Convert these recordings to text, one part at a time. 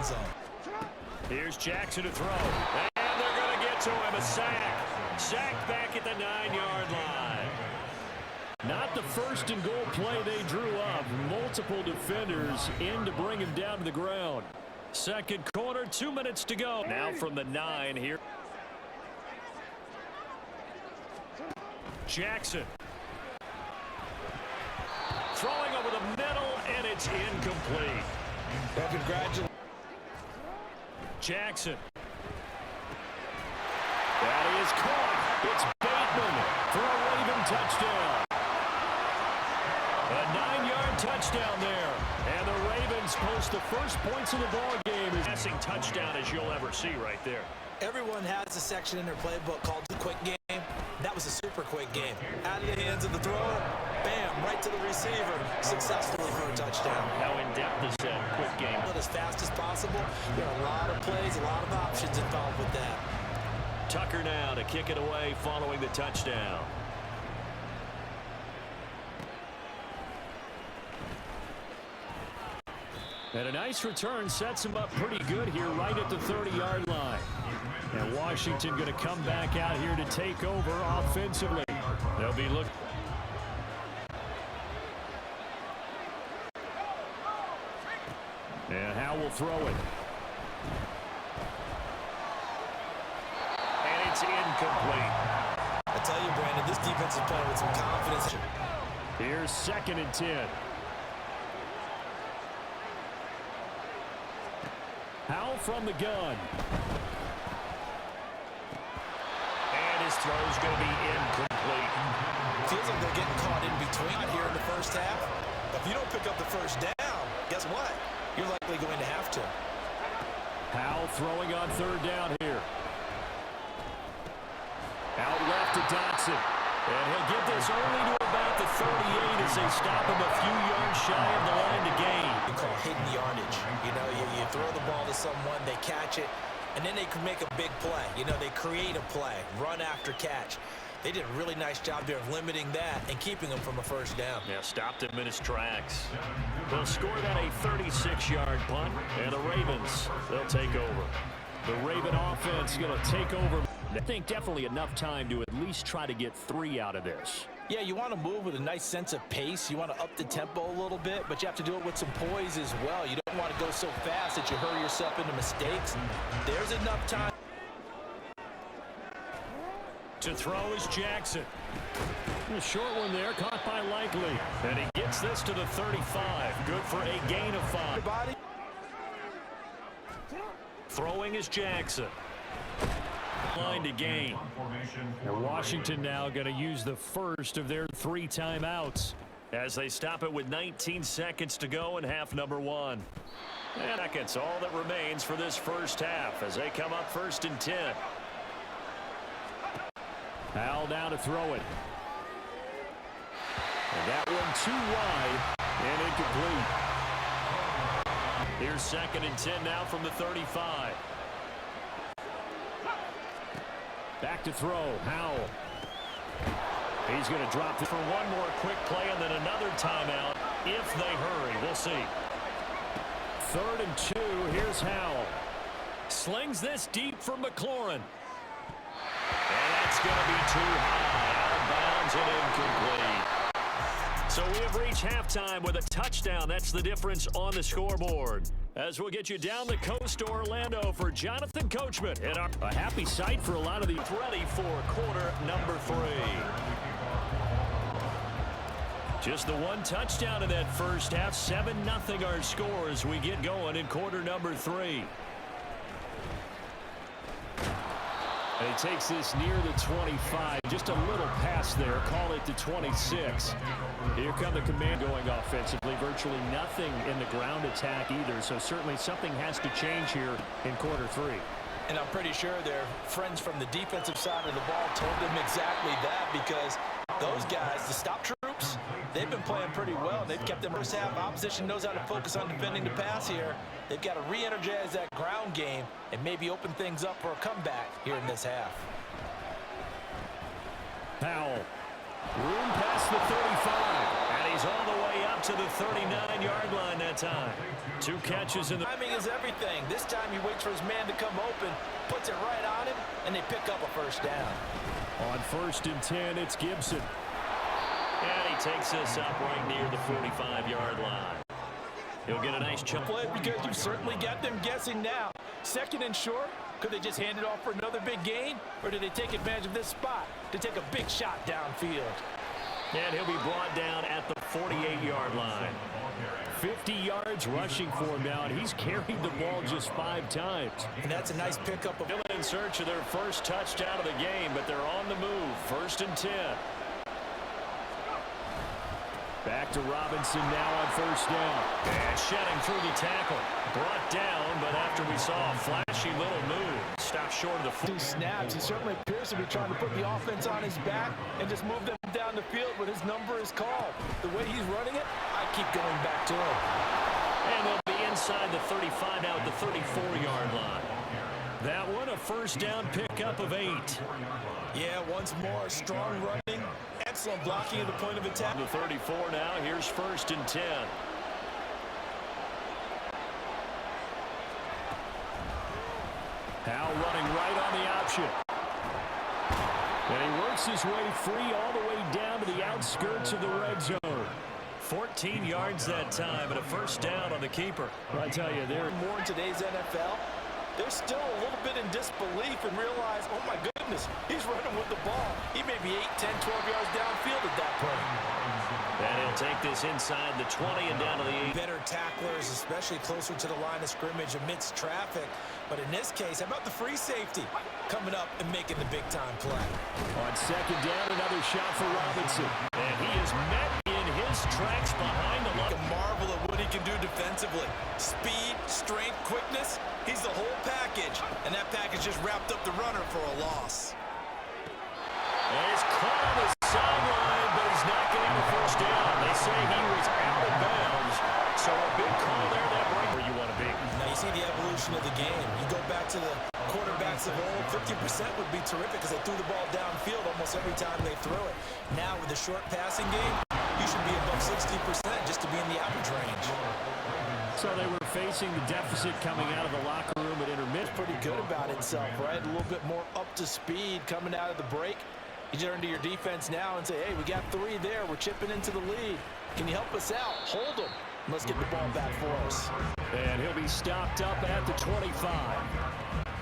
end zone. Here's Jackson to throw. And they're going to get to him. A sack. Sack back at the 9-yard line. Not the first and goal play they drew up. Multiple defenders in to bring him down to the ground. Second quarter, 2 minutes to go. Now from the 9 here. Jackson. Throwing over the middle, and it's incomplete. Well, congratulations. Jackson. That is caught. It's Bateman for a Raven touchdown. A 9-yard touchdown there. And the Ravens post the first points of the ball game. Passing touchdown as you'll ever see right there. Everyone has a section in their playbook called the quick game. That was a super quick game. Out of the hands of the thrower, bam, right to the receiver, successfully for a touchdown. How in-depth is that quick game? As fast as possible. There are a lot of plays, a lot of options involved with that. Tucker now to kick it away following the touchdown. And a nice return sets him up pretty good here right at the 30-yard line. And Washington going to come back out here to take over offensively. They'll be looking. And Howe will throw it. And it's incomplete. I tell you, Brandon, this defense is playing with some confidence. Here's 2nd and 10. Howe from the gun. And his throw's going to be incomplete. Feels like they're getting caught in between here in the first half. But if you don't pick up the first down, guess what? You're likely going to have to. Howe throwing on 3rd down here. Out left to Dotson. And he'll get this only to about the 38 as they stop him a few yards shy of the line to gain. You call hidden yardage. You know, you throw the ball to someone, they catch it, and then they can make a big play. You know, they create a play, run after catch. They did a really nice job there of limiting that and keeping him from a first down. Yeah, stopped him in his tracks. They'll score that a 36-yard punt, and the Ravens, they'll take over. The Raven offense going to take over. I think definitely enough time to at least try to get 3 out of this. Yeah, you want to move with a nice sense of pace. You want to up the tempo a little bit, but you have to do it with some poise as well. You don't want to go so fast that you hurry yourself into mistakes. There's enough time. To throw is Jackson. A short one there, caught by Likely. And he gets this to the 35. Good for a gain of 5. Throwing is Jackson. Line to gain. And Washington now going to use the first of their 3 timeouts as they stop it with 19 seconds to go in half number 1. And that's all that remains for this first half as they come up 1st and 10. Howell down to throw it. And that one too wide and incomplete. Here's 2nd and 10 now from the 35. Back to throw, Howell. He's going to drop it for one more quick play and then another timeout if they hurry. We'll see. 3rd and 2, here's Howell. Slings this deep for McLaurin. And that's going to be too high. Out of bounds and incomplete. So we have reached halftime with a touchdown. That's the difference on the scoreboard. As we'll get you down the coast to Orlando for Jonathan Coachman. And a happy sight for a lot of the ready for quarter number 3. Just the one touchdown in that first half. 7-0 our score as we get going in quarter number 3. And he takes this near the 25. Just a little pass there. Call it the 26. Here come the command going offensively. Virtually nothing in the ground attack either. So certainly something has to change here in quarter 3. And I'm pretty sure their friends from the defensive side of the ball told them exactly that, because those guys, the stop troops, they've been playing pretty well. They've kept them first half. Opposition knows how to focus on defending the pass here. They've got to re-energize that ground game and maybe open things up for a comeback here in this half. Powell. Room past the 35. And he's all the way up to the 39-yard line that time. 2 catches in the... Timing is everything. This time he waits for his man to come open, puts it right on him, and they pick up a first down. On 1st and 10, it's Gibson. And he takes this up right near the 45-yard line. He'll get a nice chunk. Play because you certainly got them guessing now. 2nd and short. Could they just hand it off for another big gain? Or did they take advantage of this spot to take a big shot downfield? And he'll be brought down at the 48-yard line. 50 yards rushing for him now, and he's carried the ball just 5 times. And that's a nice pickup. Still in search of their first touchdown of the game, but they're on the move. 1st and 10. Back to Robinson now on 1st down. And shedding through the tackle. Brought down, but after we saw a flashy little move, stopped short of the 2 snaps. He certainly appears to be trying to put the offense on his back and just move them down the field when his number is called. The way he's running it, I keep going back to him. And they'll be inside the 35 now at the 34-yard line. That one, a 1st down pickup of 8. Yeah, once more, strong running. Excellent blocking at the point of attack. The 34 now. Here's 1st and 10. Howell running right on the option. And he works his way free all the way down to the outskirts of the red zone. 14 yards that time and a 1st down on the keeper. I tell you, they're more in today's NFL. They're still a little bit in disbelief and realize, oh my goodness, he's running with the ball. He may be 8, 10, 12 yards downfield at that point. And he'll take this inside the 20 and down to the 8. Better tacklers, especially closer to the line of scrimmage amidst traffic. But in this case, how about the free safety coming up and making the big-time play? On 2nd down, another shot for Robinson. And he is met in his tracks behind the line. A marvel at what he can do defensively. Speed, strength, quickness. He's the whole package. And that package just wrapped up the runner for a loss. And he's caught on the sideline, but he's not getting the 1st down. They say he was out of bounds. So a big call there that right where you want to be. Now you see the evolution of the game. You go back to the quarterbacks of old, 50% would be terrific because they threw the ball downfield almost every time they threw it. Now with the short passing game, you should be above 60% just to be in the average range. So they were facing the deficit coming out of the locker room at intermission. Pretty good about itself, right? A little bit more up to speed coming out of the break. You turn to your defense now and say, hey, we got 3 there. We're chipping into the lead. Can you help us out? Hold them. Let's get the ball back for us. And he'll be stopped up at the 25.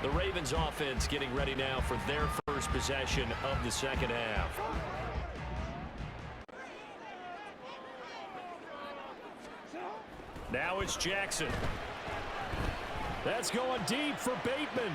The Ravens offense getting ready now for their first possession of the 2nd half. Now it's Jackson. That's going deep for Bateman.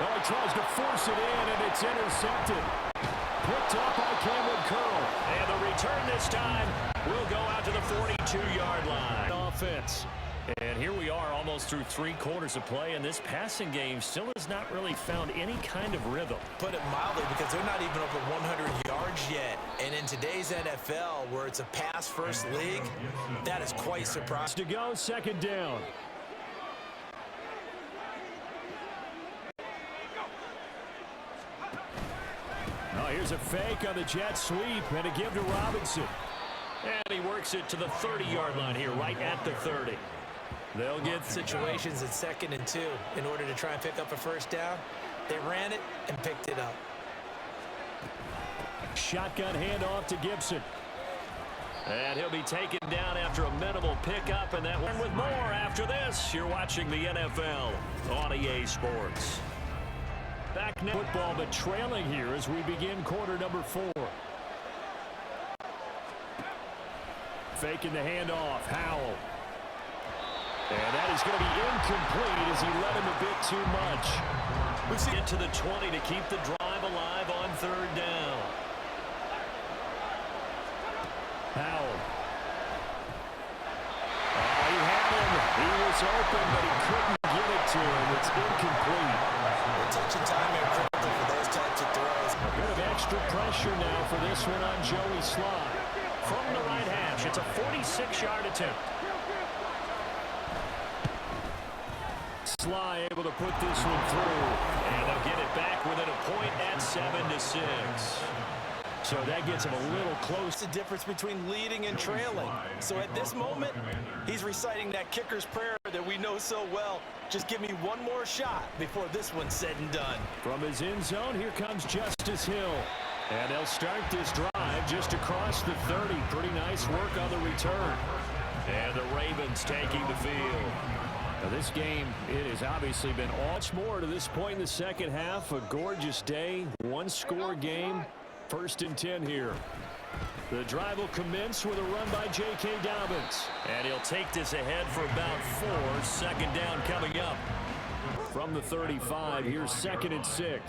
Well, he tries to force it in, and it's intercepted. Picked up by Cameron Curl. And the return this time will go out to the 42-yard line. Offense. And here we are almost through 3 quarters of play, and this passing game still has not really found any kind of rhythm. Put it mildly, because they're not even over 100 yards yet. And in today's NFL, where it's a pass-first league, that is quite surprising. To go, 2nd down. Oh, here's a fake on the jet sweep, and a give to Robinson. And he works it to the 30-yard line here, right at the 30. They'll get situations at 2nd and 2 in order to try and pick up a 1st down. They ran it and picked it up. Shotgun handoff to Gibson. And he'll be taken down after a minimal pickup, and that one with more after this. You're watching the NFL on EA Sports. Back now, football, but trailing here as we begin quarter number 4. Faking the handoff, Howell. And that is going to be incomplete as he led him a bit too much. We see it to the 20 to keep the drive alive on 3rd down. Howell. Oh, he had him. He was open, but he couldn't get it to him. It's incomplete. Attention time here critical for those types of throws. A bit of extra pressure now for this one on Joey Sly. From the right hash, it's a 46-yard attempt. Sly able to put this one through. And they'll get it back within a point at 7-6. So that gets him a little close. The difference between leading and trailing. So at this moment, he's reciting that kicker's prayer that we know so well. Just give me one more shot before this one's said and done. From his end zone, here comes Justice Hill. And they'll start this drive just across the 30. Pretty nice work on the return. And the Ravens taking the field. Now this game, it has obviously been much more to this point in the second half. A gorgeous day, one-score game. 1st and 10 here. The drive will commence with a run by J.K. Dobbins. And he'll take this ahead for about 4. 2nd down coming up. From the 35, here's 2nd and 6.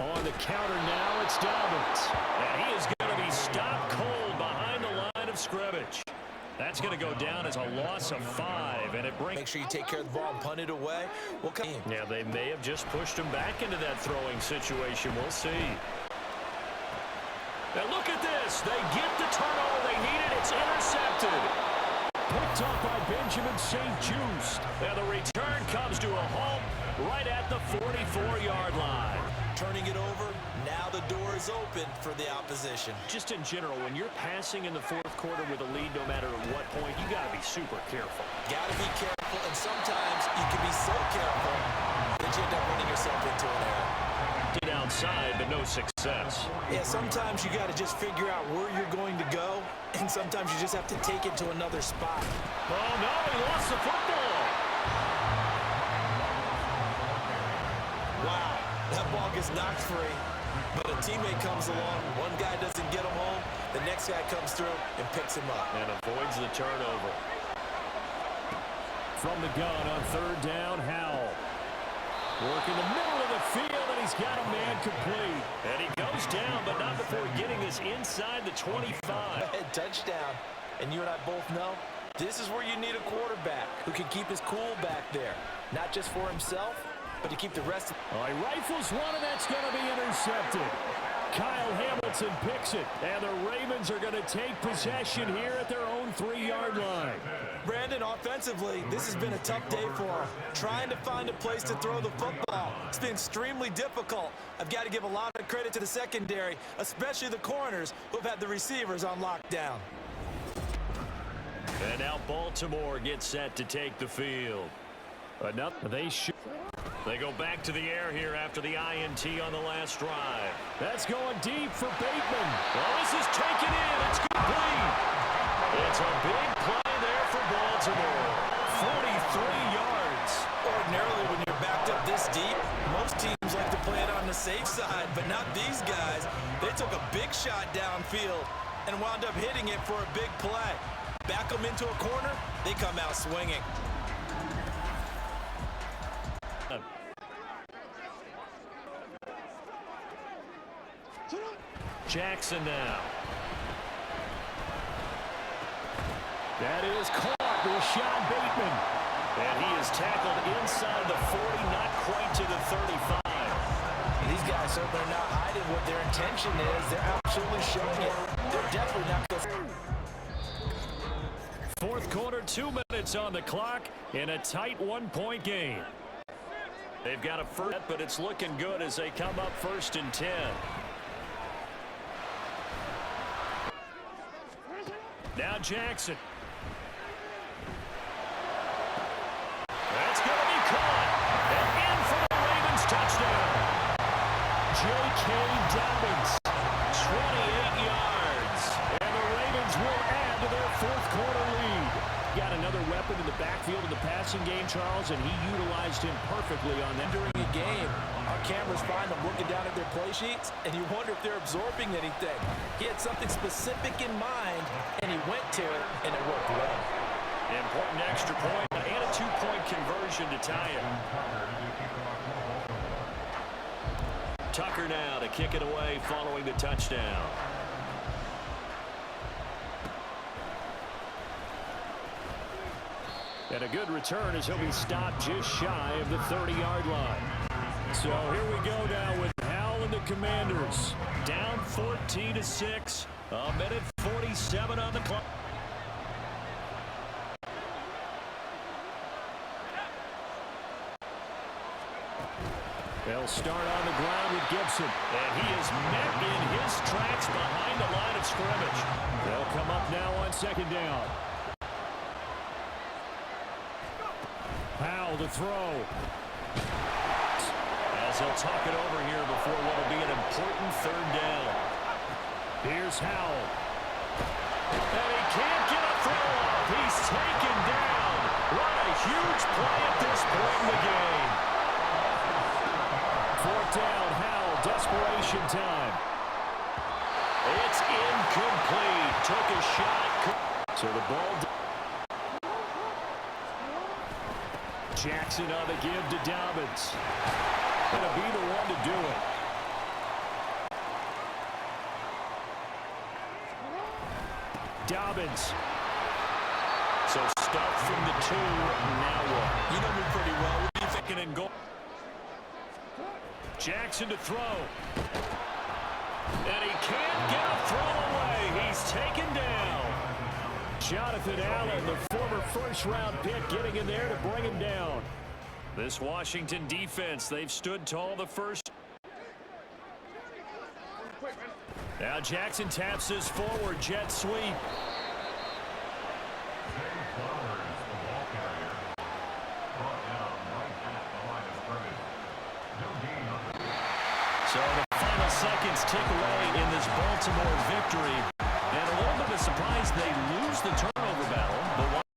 On the counter now, it's Dobbins. And he is going to be stopped cold behind the line of scrimmage. That's going to go down as a loss of 5, and it brings... Make sure you take care of the ball and punt it away. We'll come in. Yeah, they may have just pushed him back into that throwing situation. We'll see. Now look at this. They get the turnover they needed. It's intercepted. Picked up by Benjamin St. Juste. And the return comes to a halt right at the 44-yard line. Turning it over. Now the door is open for the opposition. Just in general, when you're passing in the 4th quarter with a lead, no matter at what point, you got to be super careful. Got to be careful, and sometimes you can be so careful that you end up running yourself into an error. Did outside, but no success. Yeah, sometimes you got to just figure out where you're going to go, and sometimes you just have to take it to another spot. Oh, no, he lost the football. Wow, that ball gets knocked free. But a teammate comes along, one guy doesn't get him home, the next guy comes through and picks him up. And avoids the turnover. From the gun on 3rd down, Howell. Working the middle of the field, and he's got a man complete. And he goes down, but not before getting this inside the 25. Touchdown. And you and I both know, this is where you need a quarterback who can keep his cool back there. Not just for himself, but to keep the rest of... He rifles one, and that's going to be intercepted. Kyle Hamilton picks it, and the Ravens are going to take possession here at their own 3-yard line. Brandon, offensively, this has been a tough day for him. Trying to find a place to throw the football. It's been extremely difficult. I've got to give a lot of credit to the secondary, especially the corners who've had the receivers on lockdown. And now Baltimore gets set to take the field. They go back to the air here after the INT on the last drive. That's going deep for Bateman. Well, this is taken in. It's complete. It's a big play there for Baltimore. 43 yards. Ordinarily, when you're backed up this deep, most teams like to play it on the safe side, but not these guys. They took a big shot downfield and wound up hitting it for a big play. Back them into a corner, they come out swinging. Jackson now. That is caught. Rashad Bateman. And he is tackled inside the 40, not quite to the 35. These guys certainly are not hiding what their intention is. They're absolutely showing it. They're definitely not going to... 4th quarter, 2 minutes on the clock in a tight 1-point game. They've got a first, but it's looking good as they come up 1st and 10. Now Jackson. That's going to be caught. And in for the Ravens touchdown. J.K. Dobbins, 28 yards. And the Ravens will add to their 4th quarter lead. Got another weapon in the backfield of the passing game, Charles, and he utilized him perfectly on that. During a game, our cameras find them looking down at their play sheets, and you wonder if they're absorbing anything. He had something specific in mind, and he went to it, and it worked well. Important extra point and a 2-point conversion to tie it. Tucker now to kick it away following the touchdown. And a good return as he'll be stopped just shy of the 30-yard line. So here we go now with Howell and the Commanders. Down 14-6. A minute 47 on the clock. They'll start on the ground with Gibson. And he is met in his tracks behind the line of scrimmage. They'll come up now on second down. Powell to throw. As he'll talk it over here before what will be an important third down. Here's Howell. And he can't get a throw off. He's taken down. What a huge play at this point in the game. Fourth down, Howell, desperation time. It's incomplete. Took a shot. So the ball. Jackson on the give to Dobbins. Going to be the one to do it. Dobbins. So stuff from the 2. Now what? You know me pretty well. What are you thinking in goal? Jackson to throw. And he can't get a throw away. He's taken down. Jonathan Allen, the former first-round pick, getting in there to bring him down. This Washington defense, they've stood tall the first. Now Jackson taps his forward jet sweep. So the final seconds tick away in this Baltimore victory. And a little bit of a surprise, they lose the turnover battle. But